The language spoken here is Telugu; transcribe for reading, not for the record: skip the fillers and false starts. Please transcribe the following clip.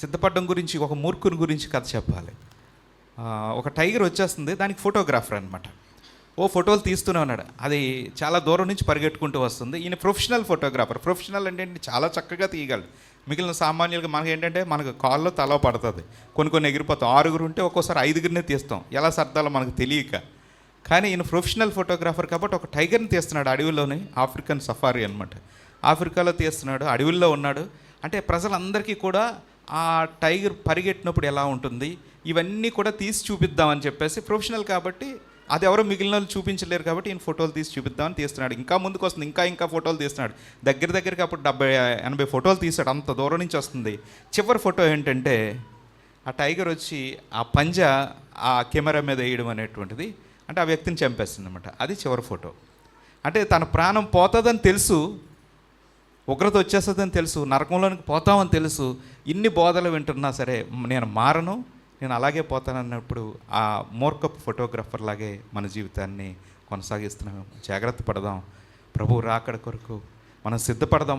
సిద్ధపడడం గురించి, ఒక మూర్ఖుని గురించి కథ చెప్పాలి. ఒక టైగర్ వచ్చేస్తుంది, దానికి ఫోటోగ్రాఫర్ అనమాట. ఫోటోలు తీస్తూనే ఉన్నాడు. అది చాలా దూరం నుంచి పరిగెట్టుకుంటూ వస్తుంది. ఈయన ప్రొఫెషనల్ ఫోటోగ్రాఫర్. ప్రొఫెషనల్ అంటే చాలా చక్కగా తీయగలడు. మిగిలిన సామాన్యులుగా మనకి ఏంటంటే, మనకు కాల్లో తల పడుతుంది, కొన్ని ఎగిరిపోతాం. 6 ఉంటే ఒక్కోసారి 5 తీస్తాం, ఎలా సర్దాలో మనకు తెలియక. కానీ ఈయన ప్రొఫెషనల్ ఫోటోగ్రాఫర్ కాబట్టి ఒక టైగర్ని తీస్తున్నాడు అడవిలోని. ఆఫ్రికన్ సఫారీ అనమాట. ఆఫ్రికాలో తీస్తున్నాడు, అడవుల్లో ఉన్నాడు. అంటే ప్రజలందరికీ కూడా ఆ టైగర్ పరిగెట్టినప్పుడు ఎలా ఉంటుంది ఇవన్నీ కూడా తీసి చూపిద్దామని చెప్పేసి, ప్రొఫెషనల్ కాబట్టి అది ఎవరో మిగిలిన వాళ్ళు చూపించలేరు కాబట్టి ఈయన ఫోటోలు తీసి చూపిద్దామని తీస్తున్నాడు. ఇంకా ముందుకు వస్తుంది, ఇంకా ఫోటోలు తీస్తున్నాడు. దగ్గరికి అప్పుడు 70-80 ఫోటోలు తీసాడు. అంత దూరం నుంచి వస్తుంది. చివరి ఫోటో ఏంటంటే, ఆ టైగర్ వచ్చి ఆ పంజా ఆ కెమెరా మీద వేయడం అనేటువంటిది, అంటే ఆ వ్యక్తిని చంపేస్తుంది అనమాట. అది చివరి ఫోటో. అంటే తన ప్రాణం పోతుందని తెలుసు, ఉగ్రత వచ్చేస్తుందని తెలుసు, నరకంలోనికి పోతామని తెలుసు. ఇన్ని బోధలు వింటున్నా సరే నేను మారను, నేను అలాగే పోతానన్నప్పుడు ఆ మూర్ఖపు ఫోటోగ్రాఫర్ లాగే మన జీవితాన్ని కొనసాగిస్తున్నాము. జాగ్రత్త పడదాం. ప్రభువు రాకడ కొరకు మనం సిద్ధపడదాం.